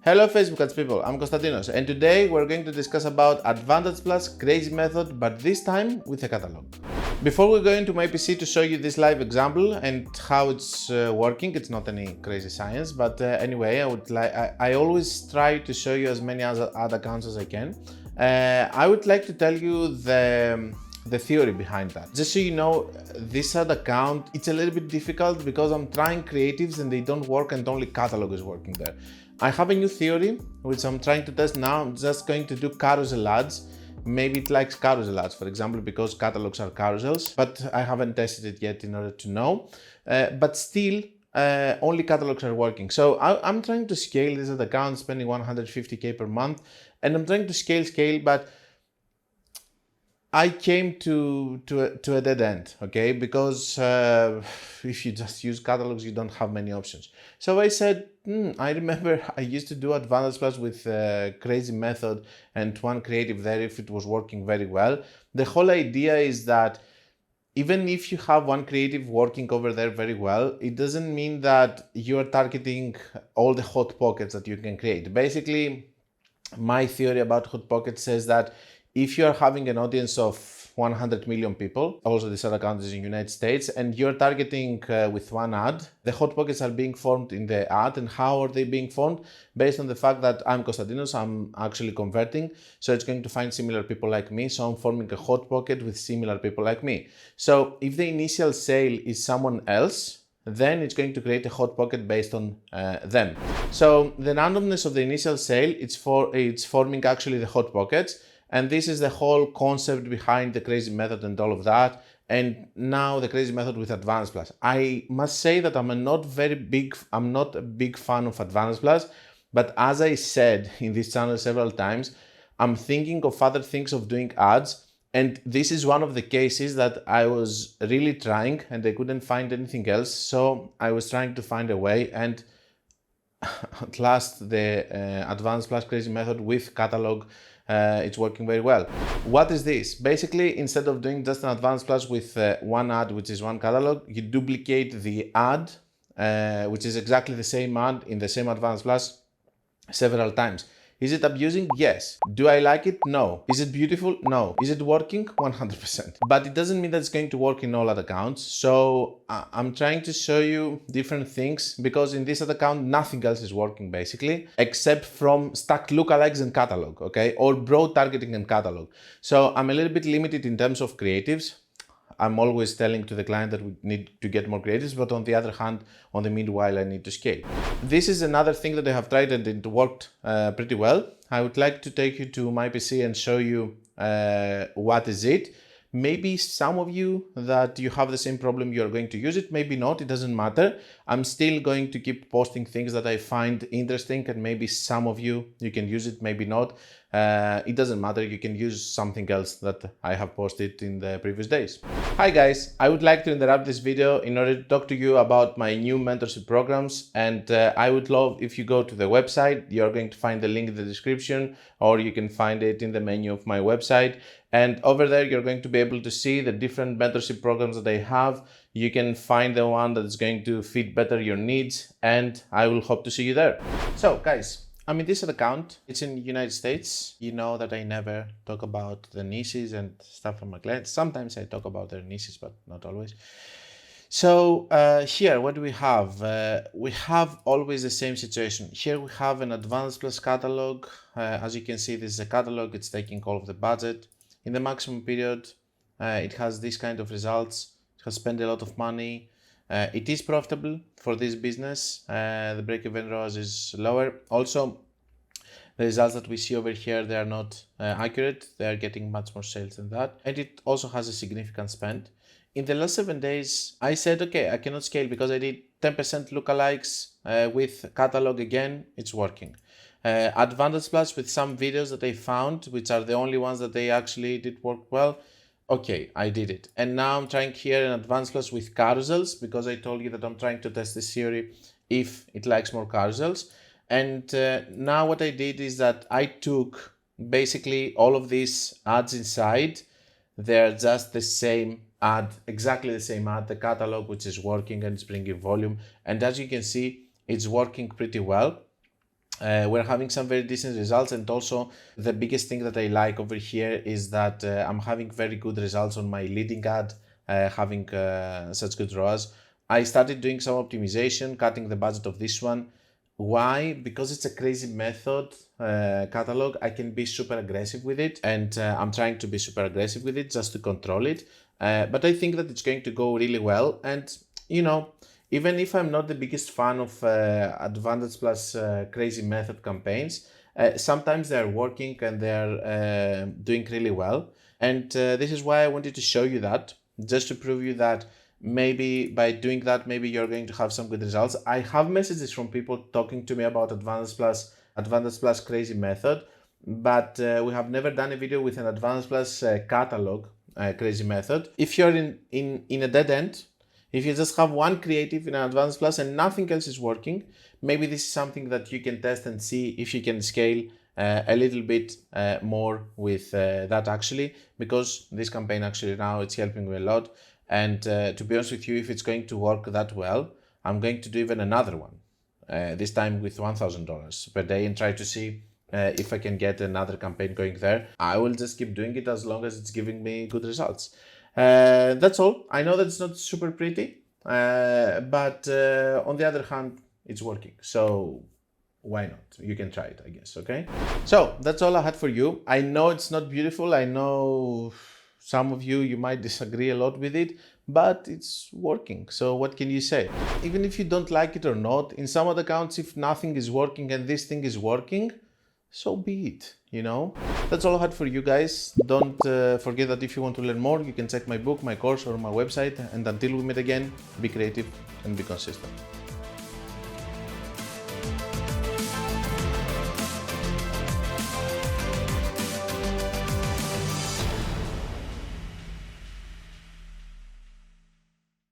Hello Facebook ads people, I'm Konstantinos and today we're going to discuss about Advantage Plus crazy method, but this time with a catalog. Before we go into my PC to show you this live example and how it's working, it's not any crazy science, but anyway, I always try to show you as many ad accounts as I can. I would like to tell you the theory behind that. Just so you know, this ad account, it's a little bit difficult because I'm trying creatives and they don't work and only catalog is working there. I have a new theory which I'm trying to test now. I'm just going to do carousel ads. Maybe it likes carousel ads, for example, because catalogs are carousels, but I haven't tested it yet in order to know. But still, only catalogs are working. So I'm trying to scale this ad account, spending 150K per month, and I'm trying to scale, but I came to a dead end, okay? Because if you just use catalogs, you don't have many options. So I said, I remember I used to do Advantage Plus with a crazy method and one creative there if it was working very well. The whole idea is that even if you have one creative working over there very well, it doesn't mean that you're targeting all the hot pockets that you can create. Basically, my theory about hot pockets says that if you're having an audience of 100 million people, also this ad account is in the United States, and you're targeting with one ad, the hot pockets are being formed in the ad. And how are they being formed? Based on the fact that I'm Konstantinos, I'm actually converting, so it's going to find similar people like me, so I'm forming a hot pocket with similar people like me. So if the initial sale is someone else, then it's going to create a hot pocket based on them. So the randomness of the initial sale, it's forming actually the hot pockets. And this is the whole concept behind the crazy method and all of that. And now the crazy method with Advantage Plus. I must say that I'm not a big fan of Advantage Plus, but as I said in this channel several times, I'm thinking of other things of doing ads. And this is one of the cases that I was really trying and I couldn't find anything else. So I was trying to find a way, and at last the Advantage Plus crazy method with catalog, it's working very well. What is this? Basically, instead of doing just an Advantage Plus with one ad, which is one catalog, you duplicate the ad, which is exactly the same ad in the same Advantage Plus several times. Is it abusing? Yes. Do I like it? No. Is it beautiful? No. Is it working? 100%. But it doesn't mean that it's going to work in all ad accounts. So I'm trying to show you different things, because in this ad account, nothing else is working basically, except from stacked lookalikes and catalog, okay? Or broad targeting and catalog. So I'm a little bit limited in terms of creatives. I'm always telling to the client that we need to get more creatives, but on the other hand, on the meanwhile, I need to scale. This is another thing that I have tried and it worked pretty well. I would like to take you to my PC and show you what is it. Maybe some of you that you have the same problem, you're going to use it, maybe not, it doesn't matter. I'm still going to keep posting things that I find interesting, and maybe some of you can use it, maybe not. It doesn't matter, you can use something else that I have posted in the previous days. Hi guys, I would like to interrupt this video in order to talk to you about my new mentorship programs, and I would love if you go to the website. You're going to find the link in the description, or you can find it in the menu of my website. And over there, you're going to be able to see the different mentorship programs that I have. You can find the one that is going to fit better your needs, and I will hope to see you there. So guys, I'm in this account. It's in the United States. You know that I never talk about the niches and stuff from my clients. Sometimes I talk about their niches, but not always. So here, what do we have? We have always the same situation. Here we have an Advantage Plus catalog. As you can see, this is a catalog. It's taking all of the budget. In the maximum period, it has this kind of results. It has spent a lot of money. It is profitable for this business. The break-even ROAS is lower. Also, the results that we see over here, they are not accurate. They are getting much more sales than that. And it also has a significant spend. In the last 7 days, I said, okay, I cannot scale because I did 10% lookalikes with catalog again. It's working. Advantage Plus with some videos that I found, which are the only ones that they actually did work well. Okay, I did it. And now I'm trying here an Advantage Plus with carousels, because I told you that I'm trying to test this theory if it likes more carousels. And now what I did is that I took basically all of these ads inside. They're just the same ad, exactly the same ad, the catalog, which is working and it's bringing volume. And as you can see, it's working pretty well. we're having some very decent results, and also the biggest thing that I like over here is that I'm having very good results on my leading ad, having such good ROAS. I started doing some optimization, cutting the budget of this one. Why? Because it's a crazy method catalog. I can be super aggressive with it, and I'm trying to be super aggressive with it just to control it. But I think that it's going to go really well, and you know, even if I'm not the biggest fan of Advantage Plus crazy method campaigns, sometimes they're working and they're doing really well. And this is why I wanted to show you that, just to prove you that maybe by doing that, maybe you're going to have some good results. I have messages from people talking to me about Advantage Plus crazy method, but we have never done a video with an Advantage Plus catalog crazy method. If you're in a dead end, if you just have one creative in an Advanced Plus and nothing else is working, maybe this is something that you can test and see if you can scale a little bit more with that actually, because this campaign actually now it's helping me a lot. And to be honest with you, if it's going to work that well, I'm going to do even another one, this time with $1,000 per day, and try to see if I can get another campaign going there. I will just keep doing it as long as it's giving me good results. That's all. I know that it's not super pretty, but on the other hand, it's working. So why not? You can try it, I guess, okay? So that's all I had for you. I know it's not beautiful. I know some of you might disagree a lot with it, but it's working. So what can you say? Even if you don't like it or not, in some other accounts, if nothing is working and this thing is working, so be it, you know? That's all I had for you guys. Don't forget that if you want to learn more, you can check my book, my course, or my website. And until we meet again, be creative and be consistent.